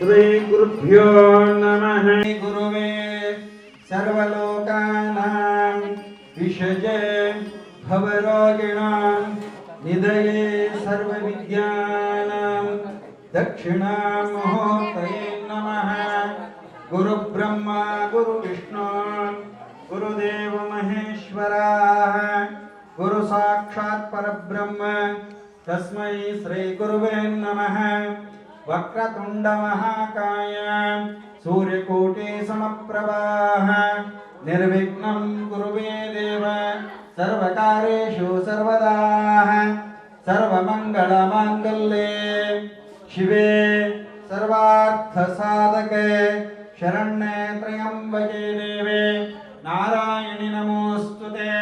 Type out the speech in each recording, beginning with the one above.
श्री गुरुभ्यो नमः। गुरुवे सर्वलोकानां विषजे भवरोगिणां निधये सर्वविद्यानां दक्षिणामूर्तये नमः। गुरुब्रह्मा गुरुविष्णु गुरुदेव महेश्वराः गुरु साक्षात् परब्रह्म तस्मै श्री गुरुवे नमः। वक्रतुंड महाकाय सूर्यकोटि समप्रभाः निर्विघ्नं कुरुमे देव सर्वकार्येषु सर्वदा। सर्वमंगलमांगल्ये शिवे सर्वार्थसाधके शरण्ये त्र्यंबके देवे नारायणि नमोस्तुते।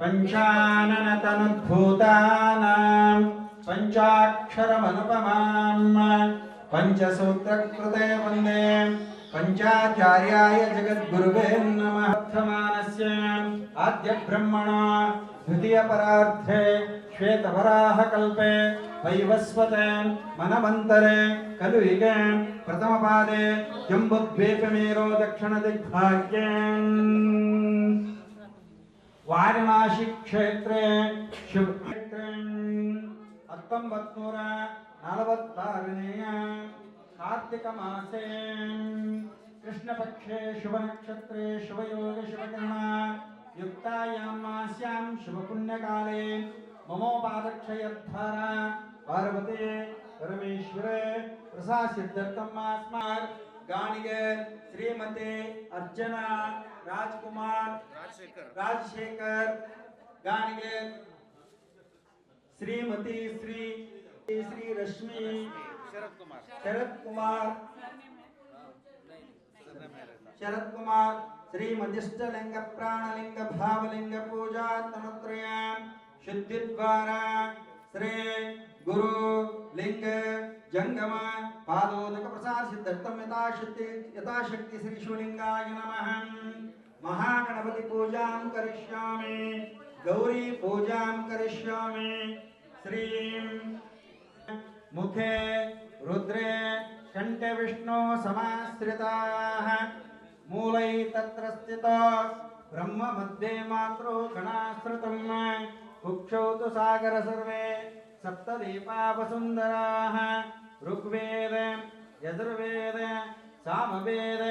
पंचाननतनुद्भूतानां पंचाक्षरमनुपमां पंचसूत्रकृते वन्दे पंचाचार्याय जगद्गुरुवे नमः। वर्तमानस्य आद्य ब्रह्मणा द्वितीय परार्थे श्वेतवराहकल्पे वैवस्वते मनमन्तरे कलुयुगे प्रथमपादे जम्बुद्वीपमेरो दक्षिणदिग्भाग्ये वाराणसी क्षेत्रे शुभक्षेत्रे 1946 कार्तिक मासे कृष्णपक्षे शुभनक्षत्रे शुभयोग शुभकर्णा युक्तायां मास्यां शुभपुण्यकाले ममोपादक्षयद्वारा पार्वती परमेश्वरे प्रसासिद्धर्थम् अस्मात् गाणिगे श्रीमते अर्चना राजकुमार राजशेखर गाणिगे श्रीमती श्री रश्मि शरद कुमार श्रीमदिष्टलिंग प्राणलिंग भावलिंग पूजा तनुत्रय शुद्धि द्वारा श्री गुरु लिंग जंगम पादोदक प्रसाद सिद्धर्थम यथाशक्ति श्री शिवलिंगाय नमः। महागणपति पूजां करिष्यामि गौरी पूजां करिष्यामि। श्रीं मुखे रुद्रे कंठे विष्णु समाश्रिताः मूलै तत्र स्थितो ब्रह्म मध्ये मात्रो गणाश्रितं कुक्षौ तु सागर सर्वे सप्तदीपा वसुन्धराः ऋग्वेद यजुर्वेद सामवेद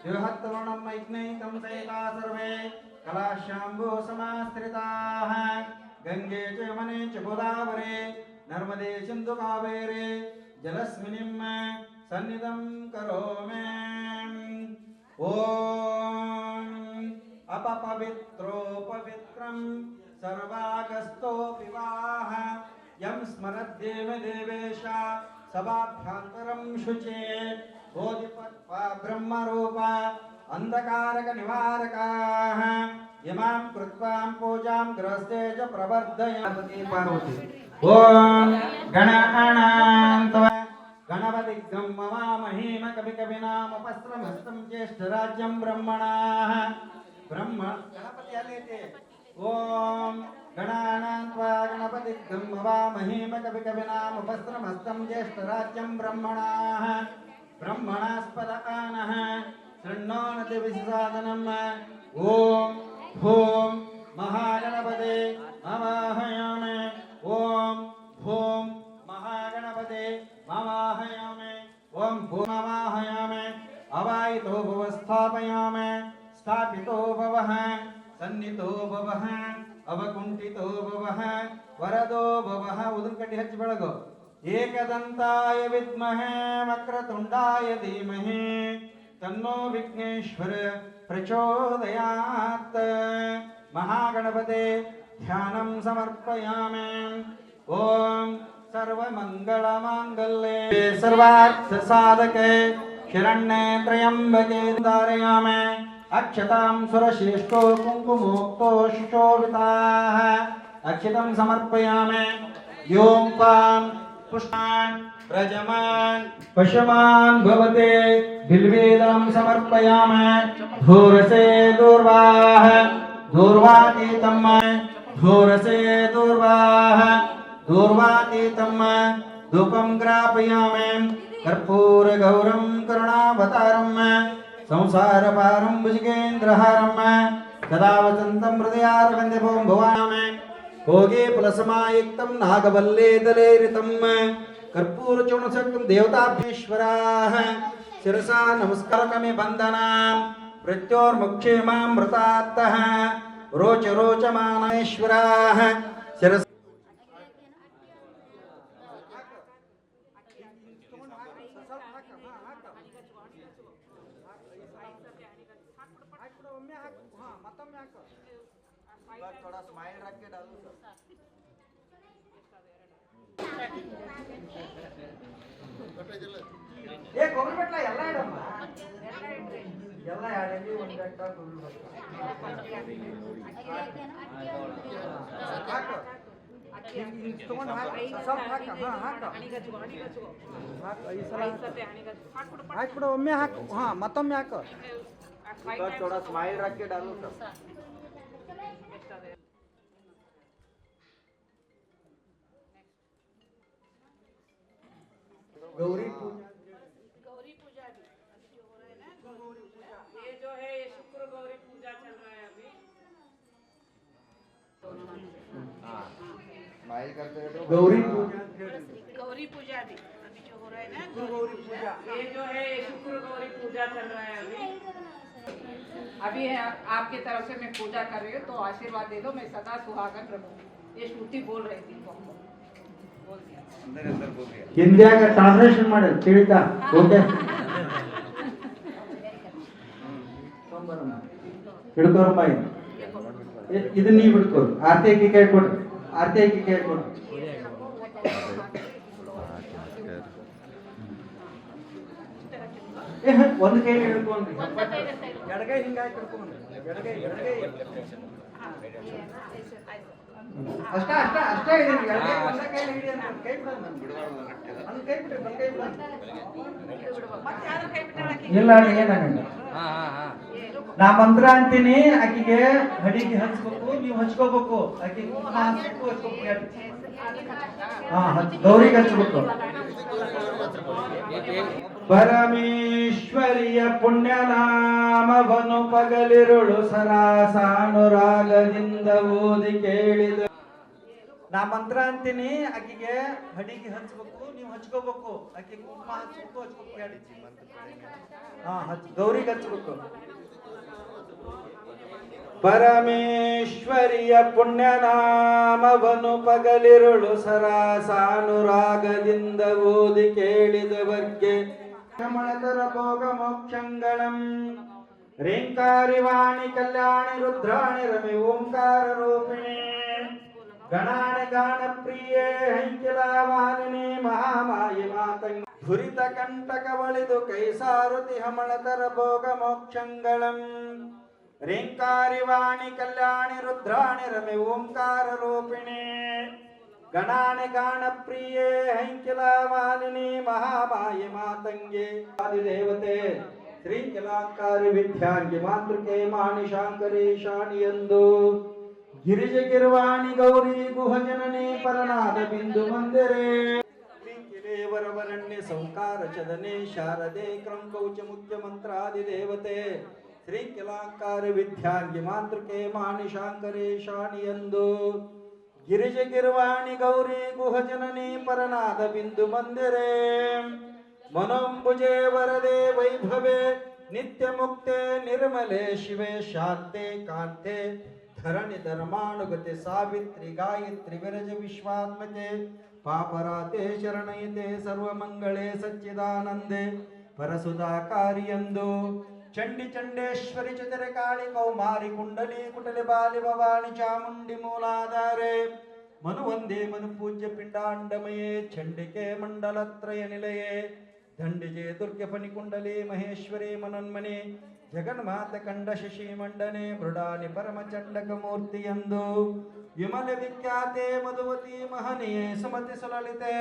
बृहत्तरुणं वैज्ञैकं सहिता सर्वे कलाशाम्बो समाश्रिताः गंगे च यमुने च गोदावरे नर्मदे सिन्धु कावेरे जलस्मिन्निं सन्निधं करोमि। ॐ अपपवित्रो पवित्रं सर्वागस्तो विवाह यं स्मरद्देव देवेश सभाभ्यन्तरं शुचे बोधिपत्वा ब्रह्मरूप अंधकारक निवारकाः इमां कृत्वा पूजां गृहस्थे च प्रवर्धयति पार्वती। ॐ गणानां गणपतिग्गं ममामहे कविकविनामुपस्रमस्तं ज्येष्ठराज्यं ब्रह्मणाः ब्रह्म गणपति आलेते। ॐ गणानां त्वा गणपतिग्गं ममामहे कविकविनामुपस्रमस्तं ज्येष्ठराज्यं ब्रह्मणाः ब्रह्मणास्पद आनः शृण्वन्ति विसादनम्। ॐ भूं महागणपते नमाहयामि। ॐ भूं महागणपते नमाहयामि। ॐ भूं नमाहयामि। अवायितो भव स्थापयामि स्थापितो भवः सन्नितो भवः अवकुण्ठितो भवः वरदो भवः। उदुकट्टि हच्चि बेळगु। एकदन्ताय विद्महे वक्रतुण्डाय धीमहि तन्नो विघ्नेश्वर प्रचोदयात्। महागणपते ध्यानं समर्पयामि। ॐ सर्वमङ्गलमाङ्गल्ये सर्वार्थसाधके शरण्ये त्र्यम्बके धारयामि। अक्षतां सुरश्रेष्ठो कुङ्कुमोक्तो सुशोभिताः अक्षतं समर्पयामि। यों पां पुष्पान् व्रजमान् पशुमान् भवते बिल्वेदनं समर्पयामि। धूरसे दूर्वाः दूर्वातीतं धूरसे दूर्वाः दूर्वातीतं धूपं ग्रापयामि कर्पूरगौरं करुणावतारं संसारपारं भुजगेन्द्रहारं सदा वसन्तं हृदयारविन्दे भवामि भोगे पुलसमायुक्तं नागवल्ले दलेरितं कर्पूरचूर्णसक्तं देवताभीश्वराः शिरसा नमस्कारकमे बन्धनां मृत्योर्मुक्षेमामृतात्तः रोच रोचमानेश्वराः शिरसा थोड़ा स्माइल रख के डालो सर ए कोबरी बटला ಎಲ್ಲ ಇಡಮ್ಮ ಎಲ್ಲ ಯಾಡಲಿ ಒಂದು ಗಂಟ ಕೊಬ್ಬರಿ ಬಟ್ಲ ಹಾಕು ತಗೊಂಡು ಸ್ವಲ್ಪ ಹಾಕು ಹಾ ಹಾಕು ಹಾಕು ಈ ಸಲ ಹಾಕ್ಬಿಡು ಒಮ್ಮೆ ಹಾಕು ಹಾ ಮತ್ತೊಮ್ಮೆ ಹಾಕು थोड़ा स्माइल रख के डालो सर गौरी पूजा अभी जो हो रहा है ना गौरी पूजा ये जो है ये शुक्र गौरी पूजा चल रहा है अभी स्माइल करते रहो गौरी पूजा अभी जो हो रहा है ना गौरी पूजा ये जो है ये शुक्र गौरी पूजा चल रहा है अभी आपकी तरफ से मैं पूजा कर रही हूँ तो आशीर्वाद दे दो मैं सदा सुहागन रहूँ ये श्रुति बोल रही थी बोल दिया ಹಿಂದಿಯಾಗ ಟ್ರಾನ್ಸ್ಲೇಷನ್ ಮಾಡಿ ತಿಳಿತಾ ಓಕೆ ಹಿಡ್ಕೋರಮ್ಮ ಇದು ನೀವು ಹಿಡ್ಕೋರು ಆರ್ತಿ ಅಕ್ಕಿ ಕೈ ಕೊಡ್ರಿ ಆರ್ತಿ ಅಕ್ಕಿ ಕೈ ಕೊಡ್ರಿ ಒಂದು ಕೈ ಹಿಡ್ಕೊಂಡ್ರಿ ಎಡಗೈ ಹಿಂಗಾಗಿ ಹಿಡ್ಕೊಂಡ್ರಿ ಎಡಗೈ ಅಷ್ಟೇ ಅಷ್ಟೇ ಅಷ್ಟೇ ಹಿಡಿದ್ರಿ ಎಡಗೈ ಒಂದ ಕೈ ಹಿಡಿ ಅಂತ ಕೈ ಬಿಡೋದು ಒಂದು ಕೈ ಬಿಡ್ರಿ ಒಂದು ಕೈ ಬಿಡೋದು ಇಲ್ಲ ಏನಾಗಲ್ಲ ನಾ ಮಂತ್ರ ಅಂತೀನಿ ಆಕಿಗೆ ಹಡಿಗೆ ಹಚ್ಬೇಕು ನೀವು ಹಚ್ಕೋಬೇಕು ಆಕಿ ಕುಂಕುಮ ಹಚ್ಬೇಕು ಹಾ ಗೌರಿಗೆ ಹಚ್ಬೇಕು ಪರಮೇಶ್ವರಿಯ ಪುಣ್ಯನಾಮವನು ಪಗಲಿರುಳು ಸರಾಸಾನುರಾಗದಿಂದ ಓದಿ ಕೇಳಿದ ನಾ ಮಂತ್ರ ಅಂತೀನಿ ಆಕಿಗೆ ಹಡಿಗೆ ಹಚ್ಬೇಕು ನೀವು ಹಚ್ಕೋಬೇಕು ಆಕಿ ಕುಂಕುಮ ಹಚ್ಬೇಕು ಹಾ ಗೌರಿಗೆ ಹಚ್ಬೇಕು ಪರಮೇಶ್ವರಿಯ ಪುಣ್ಯನಾಮವನು ಪಗಲಿರುಳು ಸರಾಸಾನುರಾಗದಿಂದ ಓದಿ ಕೇಳಿದವರ್ಗೆ ಕಮಳತರ ಭೋಗ ಮೋಕ್ಷಂಗಳಂ ರೇಂಕಾರಿ ವಾಣಿ ಕಲ್ಯಾಣಿ ರುದ್ರಾಣಿ ರಮಿ ಓಂಕಾರ ರೂಪಿಣಿ ಗಣಾಣಿ ಗಾನ ಪ್ರಿಯೇ ಹೈಕಿಲಾವಾಲಿನಿ ಮಹಾಮಾಯಿ ಮಾತಂಗ ಧುರಿತ ಕಂಟಕ ಬಳಿದು ಕೈಸಾರುತಿ ಹಮಳತರ ಭೋಗ ಮೋಕ್ಷಂಗಳಂ ರೇಂಕಾರಿ ವಾಣಿ ಕಲ್ಯಾಣಿ ರುದ್ರಾಣಿ ರಮಿ ಓಂಕಾರ ರೂಪಿಣಿ ಗಣಾಣಿ ಗಾನ ಪ್ರಿಯೇ ಹೈಕಿಲಾವಾಲಿನಿ ಮಹಾಮಾಯಿ ಮಾತಂಗೆ ಆದಿದೇವತೆ ಶ್ರೀ ಕಿಲಾಂಕಾರಿ ವಿದ್ಯಾಂಗಿ ಮಾತೃಕೆ ಮಾಣಿ ಶಾಂಕರಿ ಶಾಣಿಯಂದು ಗಿರಿಜಗಿರ್ವಾಣಿ ಗೌರಿ ಗುಹಜನನಿ ಪರನಾದ ಬಿಂದು ಮಂದಿರೇ ವರವರಣ್ಯ ಸೌಕಾರ ಚದನೆ ಶಾರದೆ ಕ್ರಂಕೌಚ ಮುಖ್ಯ ಮಂತ್ರಾದಿ ದೇವತೆ ಶ್ರೀ ಕಿಲಾಂಕಾರ ವಿದ್ಯಾಂಗಿ ಮಾತೃಕೆ ಮಾಣಿ ಶಾಂಕರಿ ಶಾಣಿಯಂದು ಗಿರಿಜಗಿರ್ವಾಣಿ ಗೌರಿ ಗುಹಜನನಿ ಪರನಾದ ಬಿಂದು ಮಂದಿರೇ ಮನೋಂಬುಜೆ ವರದೆ ವೈಭವೆ ನಿತ್ಯ ಮುಕ್ತೆ ನಿರ್ಮಲೆ ಶಿವೆ ಶಾಂತೆ ಕಾಂತೆ ಧರಣಿ ಧರ್ಮಾನುಗತೆ ಸಾವಿತ್ರಿ ಗಾಯತ್ರಿ ವಿರಜ ವಿಶ್ವಾತ್ಮಕೆ ಪಾಪರಾತೆ ಶರಣಯತೆ ಸರ್ವಮಂಗಳೇ ಸಚ್ಚಿದಾನಂದೆ ಪರಸುಧಾಕಾರಿಯಂದು ಚಂಡಿ ಚಂಡೇಶ್ವರಿ ಚತುರೆ ಕಾಳಿ ಕೌಮಾರಿ ಕುಂಡಲಿ ಕುಟಲಿ ಬಾಲಿ ಭವಾನಿ ಚಾಮುಂಡಿ ಮೂಲಾಧಾರೆ ಮನು ವಂದೇ ಮನು ಪೂಜ್ಯ ಪಿಂಡಾಂಡಮಯೇ ಚಂಡಿಕೆ ಮಂಡಲತ್ರಯ ನಿಲಯೇ ದಂಡಿಜೆ ದುರ್ಗೆ ಫಣಿಕುಂಡಲಿ ಮಹೇಶ್ವರಿ ಮನನ್ಮನೆ ಜಗನ್ಮಾತ ಕಂಡ ಶಶಿ ಮಂಡನೆ ಮೃಡಾನಿ ಪರಮಚಂಡಕ ಮೂರ್ತಿಯಂದು ವಿಮಲ ವಿಖ್ಯಾತೆ ಮಧುವತಿ ಮಹನೀಯೇ ಸುಮತಿ ಸುಲಲಿತೆ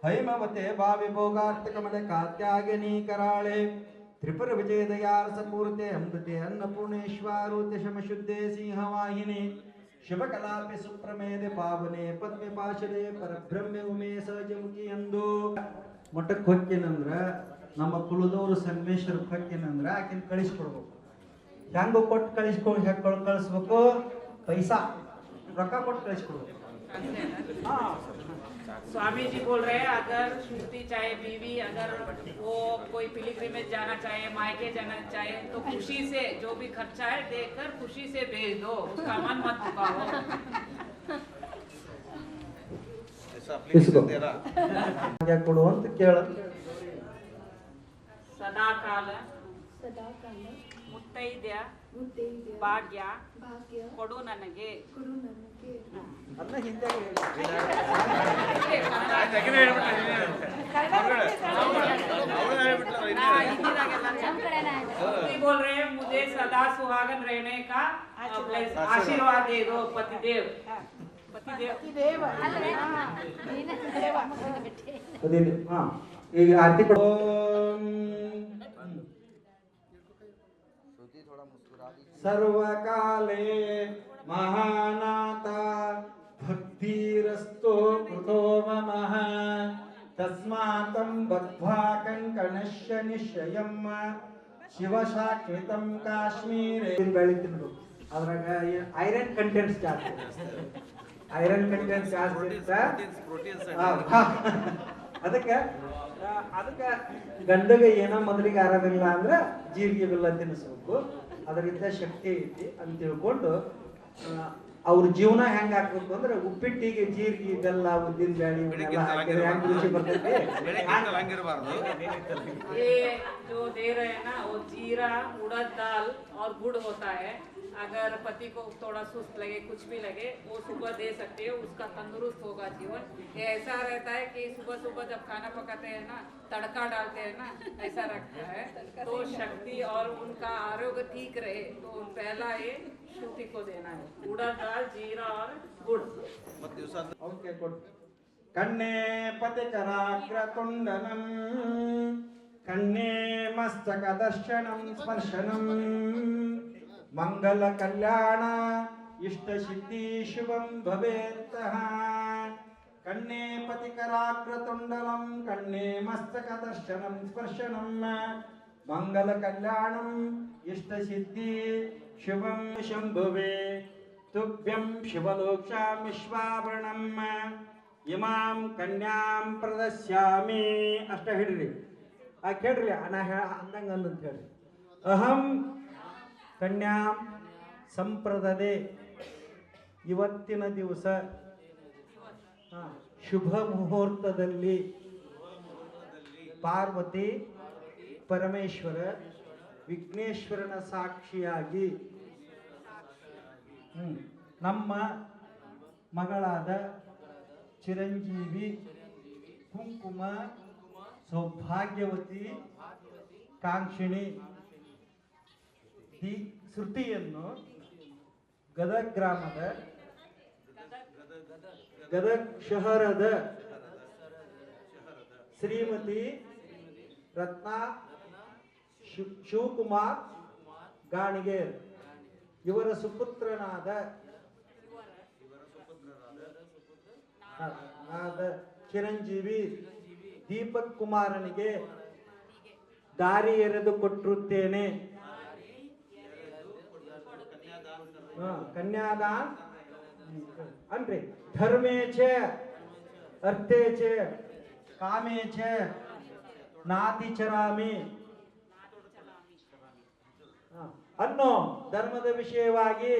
ಹೈಮವತೆ ಭಾವಿ ಭೋಗಾರ್ಥ ಕಮಲ ಕಾತ್ಯಾಗಿನಿ ಕರಾಳೆ ತ್ರಿಪುರ ವಿಜಯ ದಯಾರಸ ಪೂರ್ತೆ ಅಮೃತೆ ಅನ್ನಪೂರ್ಣೇಶ್ವರೂತೆ ಶಮಶುದ್ಧೆ ಸಿಂಹವಾಹಿನಿ ಶಿವಕಲಾಪಿ ಸುಪ್ರಮೇದೆ ಪಾವನೆ ಪದ್ಮೆ ಪಾಶದೆ ಪರಬ್ರಹ್ಮೆ ಉಮೆ ಸಹಜಮುಖಿ ಎಂದು ಮಠಕ್ಕೆ ಹೊಕ್ಕಿನಂದ್ರ ನಮ್ಮ ಕುಲದವರು ಸಂಗಮೇಶ್ವರಕ್ಕೆ ಹೊಕ್ಕಿನಂದ್ರ ಆಕಿನ ಕಳಿಸ್ಕೊಡ್ಬೇಕು. ಹೆಂಗ ಕೊಟ್ಟು ಕಳಿಸ್ಬೇಕು? ಪೈಸಾ ರೊಕ್ಕ ಕೊಟ್ಟು ಕಳಿಸ್ಕೊಡ್ಬೇಕು. स्वामी जी बोल रहे हैं अगर श्रुति चाहे बीवी अगर वो कोई पिलग्रिमेज जाना चाहे मायके जाना चाहे तो खुशी से जो भी खर्चा है देकर खुशी से भेज दो, उसका मन मत दुखाओ। क्या ಕೊಡು ಅಂತ ಕೇಳ. सदा काल ಮುತ್ತೈದ್ಯ ಭಾಗ್ಯ ಕೊಡು ನನಗೆ. ಅದನ್ನ ಹಿಂದೆ बोल रहे हैं मुझे सदा सुहागन रहने का आशीर्वाद दे दो पतिदेव. ಈಗ ಆರತಿ ಕೊಡು. सर्वकाले महानाथ भक्तिरस्तो कृतो ममः तस्मातं बद्ध्वा कंकणस्य निश्चयं शिवशाश्वतं काश्मीरे ಬೆಳಿತಿದ್ರು. ಅದ್ರಾಗ ಐರನ್ ಕಂಟೆಂಟ್ಸ್ ಜಾಸ್ತಿ, ಐರನ್ ಕಂಟೆಂಟ್ಸ್ ಜಾಸ್ತಿ ಅದಕ್ಕೆ ಗಂಡಗೆ ಏನೋ ಮೊದಲಿಗೆ ಆರಾಮಿಲ್ಲ ಅಂದ್ರೆ ಜೀರಿಗೆ ಬೆಲ್ಲ ತಿನ್ನಿಸ್ಬೇಕು, ಅದರಿಂದ ಶಕ್ತಿ ಐತಿ ಅಂತ ತಿಳ್ಕೊಂಡು ಅವ್ರ ಜೀವನ ಹೆಂಗ ಹಾಕ್ಬೇಕು ಅಂದ್ರೆ ಉಪ್ಪಿಟ್ಟಿಗೆ ಜೀರಿಗೆ ಬೆಲ್ಲ ಉದ್ದಿನ ಬ್ಯಾಳಿ ಇವನ್ನೆಲ್ಲ ಹಾಕಿದ್ರೆ ಹೆಂಗ್ ರುಚಿ ಬರ್ತೈತಿ. ये जो दे रहे हैं ना वो जीरा उड़द दाल और गुड़ होता है. अगर पति को थोड़ा सुस्त लगे कुछ भी लगे वो सुबह दे सकते हैं, उसका तंदुरुस्त होगा जीवन. ये ऐसा रहता है कि सुबह सुबह जब खाना पकाते हैं ना तड़का डालते हैं ना ऐसा रखता है तो शक्ति और उनका आरोग्य ठीक रहे तो पहला ये श्रुति को देना है. उड़द दाल जीरा और गुड़. Okay good. कन्ने पतिकराग्रतुण्डनं कन्ने मस्तकदर्शनं स्पर्शनं मंगल कल्याण इष्ट सिद्धि शुभं भवेत्तः. कन्ने पतिकराग्रतुण्डलं कन्ने मस्तकदर्शनं स्पर्शनं मंगल कल्याणं इष्ट सिद्धि शुभं शंभुवे. तुभ्यं शिवलोक्यां विश्वाभरणं इमां कन्यां प्रदस्यामि. अष्ट ಹೇಳ್ರಿ ಆ ಕೇಳ್ರಿ ನಾ ಅಂದಂಗ ಅಂತ ಹೇಳಿ. ಅಹಂ ಕನ್ಯಾ ಸಂಪ್ರದದೆ ಇವತ್ತಿನ ದಿವಸ ಶುಭ ಮುಹೂರ್ತದಲ್ಲಿ ಪಾರ್ವತಿ ಪರಮೇಶ್ವರ ವಿಘ್ನೇಶ್ವರನ ಸಾಕ್ಷಿಯಾಗಿ ನಮ್ಮ ಮಗಳಾದ ಚಿರಂಜೀವಿ ಕುಂಕುಮ ಸೌಭಾಗ್ಯವತಿ ಕಾಂಕ್ಷಿಣಿ ಶ್ರುತಿಯನ್ನು ಗದಗ ಗ್ರಾಮದ ಗದಗ ಶಹರದ ಶ್ರೀಮತಿ ರತ್ನಾ ಶಿವಕುಮಾರ್ ಗಾಣಿಗೇರ್ ಇವರ ಸುಪುತ್ರನಾದ ಚಿರಂಜೀವಿ ದೀಪಕ್ ಕುಮಾರನಿಗೆ ದಾರಿ ಎರೆದು ಕೊಟ್ಟಿರುತ್ತೇನೆ. ಕನ್ಯಾದಾನ್ ಅಂದ್ರೆ ಧರ್ಮೇ ಚ ಅರ್ಥೇ ಚ ಕಾಮೇ ಚ ನಾತಿ ಚರಾಮಿ ಅನ್ನೋ ಧರ್ಮದ ವಿಷಯವಾಗಿ,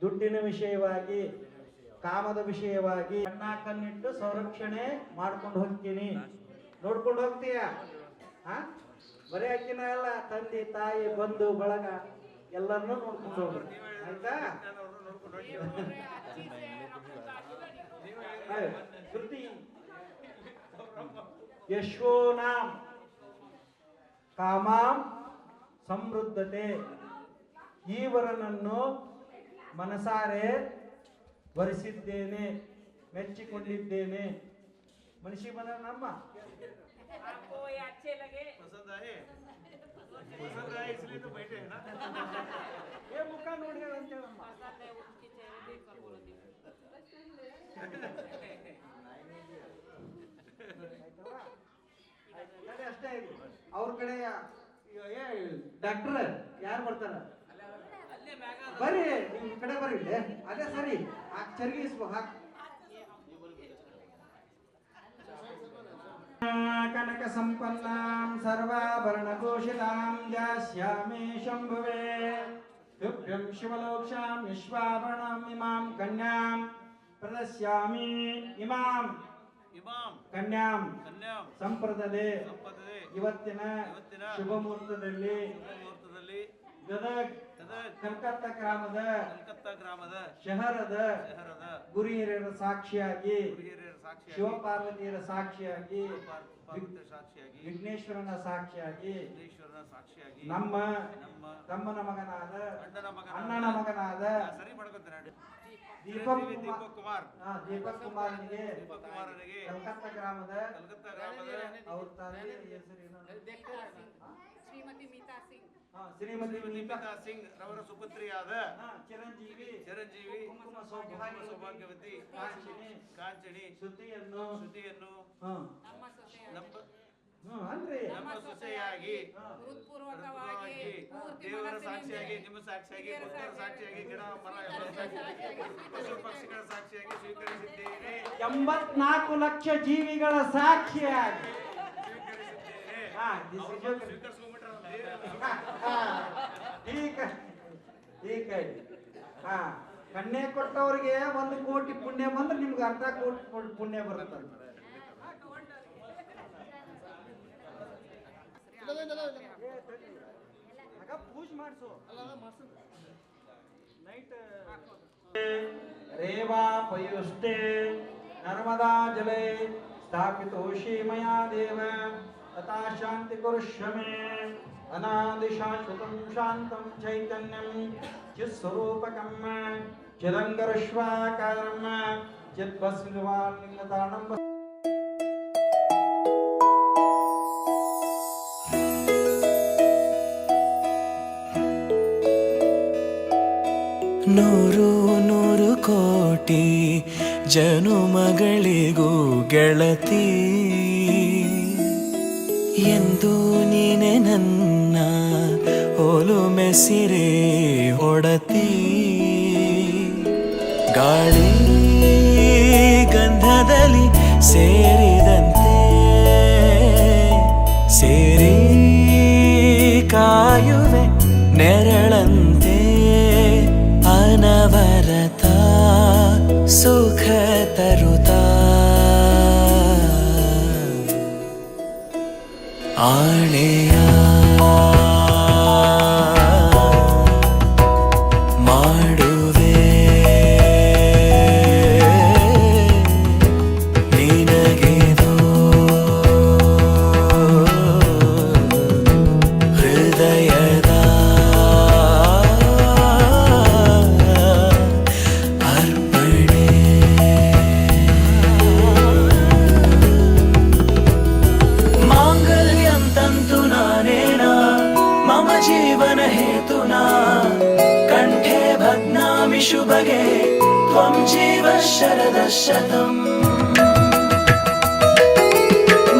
ದುಡ್ಡಿನ ವಿಷಯವಾಗಿ, ಕಾಮದ ವಿಷಯವಾಗಿ ಕಣ್ಣಿಟ್ಟು ಸಂರಕ್ಷಣೆ ಮಾಡ್ಕೊಂಡು ಹೋಗ್ತೀನಿ. ನೋಡ್ಕೊಂಡು ಹೋಗ್ತೀಯ? ಬರೀ ಅಕ್ಕಿನ ಎಲ್ಲ ತಂದೆ ತಾಯಿ ಬಂಧು ಬಳಗ ಎಲ್ಲರನ್ನೂ ನೋಡ್ಕೊಂಡು ಹೋಗ್ರಿ, ಆಯ್ತಾ? ಯಶೋನಾಂ ಕಾಮಾಂ ಸಮೃದ್ಧತೆ. ಈ ವರನನ್ನು ಮನಸಾರೆ ವರಿಸಿದ್ದೇನೆ, ಮೆಚ್ಚಿಕೊಂಡಿದ್ದೇನೆ. ಮನುಷ್ಯ ಬನ ನಮ್ಮ आपको ये अच्छे लगे? पसंद आए इसलिए तो बैठे हैं ना. ये मुख ನೋಡಿ ಅಂತ ಹೇಳಮ್ಮ. पसंद है उसकी चेहरे ಅಷ್ಟೇ ಅವ್ರ ಕಡೆ ಡಾಕ್ಟರ್ ಯಾರು ಬರ್ತಾರ ಬರ್ರಿ ನಿಮ್ ಕಡೆ ಬರ್ರಿ ಅದೇ ಸರಿ ಚರ್ಗಿ ಹಾಕ್ ಕನಕ ಸಂಪನ್ನಾಂ ಸರ್ವಾಭರಣಭೂಷಿತಾಂ ದಾಸ್ಯಾಮಿ ಶಂಭುವೇ ತುಭ್ಯಂ ಶಿವಲೋಕ್ಷಾಂ ವಿಶ್ವಾಭರಣಂ ಇಮಾಂ ಕನ್ಯಾಂ ಪ್ರದಸ್ಯಾಮಿ ಇಮಾಂ ಕನ್ಯಾಂ ಸಂಪ್ರದದೆ ಇವತ್ತಿನ ಶುಭ ಮುಹೂರ್ತದಲ್ಲಿ ಗದಗ್ ಕಲ್ಕತ್ತಾ ಗ್ರಾಮದ ಶಹರದ ಗುರು ಹಿರಿಯರ ಸಾಕ್ಷಿಯಾಗಿ ಶಿವಪಾರ್ವತಿಯರ ಸಾಕ್ಷಿಯಾಗಿ ವಿಘ್ನೇಶ್ವರನ ಸಾಕ್ಷಿಯಾಗಿ ನಮ್ಮ ತಮ್ಮನ ಮಗನಾದ ಅಣ್ಣನ ಮಗನಾದ ದೀಪಕ್ ಕುಮಾರನಿಗೆ ಕಲ್ಕತ್ತಾ ಗ್ರಾಮದ ಅವ್ರ ತಾಯಿ ಹೆಸರೇನು ಶ್ರೀಮತಿ ಮಿತಾ ಸಿಂಗ್ ರವರ ಸುಪುತ್ರಿಯಾದ ಚಿರಂಜೀವಿ ಕುಂಕುಮ ಸೌಭಾಗ್ಯವತಿ ಕಾಂಚಣಿ ಶ್ರುತಿಯನ್ನು ನಮ್ಮ ಸೊಸೆಯಾಗಿ ದೇವರ ಸಾಕ್ಷಿಯಾಗಿ ನಿಮ್ಮ ಸಾಕ್ಷಿಯಾಗಿ ಭಕ್ತರ ಸಾಕ್ಷಿಯಾಗಿ ಗಿಡ ಮರ ಪಶು ಪಕ್ಷಿಗಳ ಸಾಕ್ಷಿಯಾಗಿ ಸ್ವೀಕರಿಸಿದ್ದೇನೆ 84 ಲಕ್ಷ ಜೀವಿಗಳ ಸಾಕ್ಷಿಯಾಗಿ ಕನ್ಯೆ ಕೊಟ್ಟವ್ರಿಗೆ 1 ಕೋಟಿ ಪುಣ್ಯ ಬಂದ್ರೆ ನಿಮ್ಗೆ ಅರ್ಧ ಕೋಟಿ ಪುಣ್ಯ ಬರುತ್ತೆ. ಪೂಜೆ ಮಾಡಿಸು ನೈಟ್ ರೇವಾ ಪಯುಷ್ಟೇ ನರ್ಮದಾ ಜಲೇ ಸ್ಥಾಪಿತೋಷಿ ಮಯಾ ದೇವ ತಥಾ ಶಾಂತಿ ಕುರುಷ್ಯಮೇ ಅನಾದಿ ಶಾಶ್ವತಂ ಶಾಂತಂ ಚೈತನ್ಯಂ ಚಿತ್ಸ್ವರೂಪಕಂ ಚಿದಂಗರಶ್ವಾಕಾರಂ ಚಿದ್ಭಸ್ಮಲಿಂಗತಾಣಂ ನೂರು ಕೋಟಿ ಜನುಮಗಳಿಗೂ ಗೆಳತಿ ಎಂದು ನೀನೆ ನನ್ನ ಒಲುಮೆಸಿರೆ ಒಡತಿ ಗಾಳಿ ಗಂಧದಲ್ಲಿ ಸೇರಿದಂತೆ ಸೇರಿ ಕಾಯುವೆ ನೆರಳಂತೆ ಅನವರತ ಸುಖ ತರುತ್ತಾ ಆಣೆಯ ಮಾಡುವೆ ನಿನಗೆದೋ ಹೃದಯದ ಅರ್ಪಣೆ ಮಾಂಗಲ್ಯಂ ತಂತು ನಾನೇನ ಮಮ ಜೀವನ ಹೇತುನಾ ಕಂಠೆ ಭಗ್ನಾಮಿ ಶುಭಗೆ ತ್ವಂ ಜೀವ ಶರದ ಶತಂ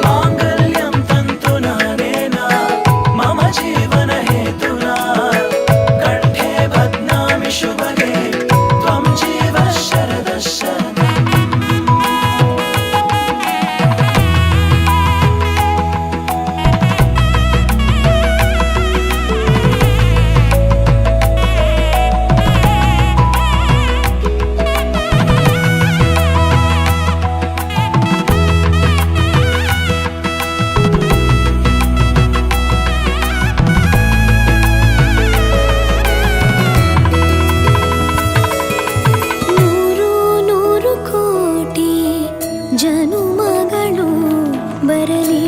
ಮಾಂಗಲ್ಯಂ ತಂತು ನಾನೇನ ಮಮ ಜೀವನ ಹೇತುನಾ ಕಂಠೆ ಭಗ್ನಾಮಿ ಶುಭಗೆ ತ್ವಂ ಜೀವ ಶರದ ಶತಂ ನೂರು ಕೋಟಿ ಜನುಮಗಳು ಬರಲಿ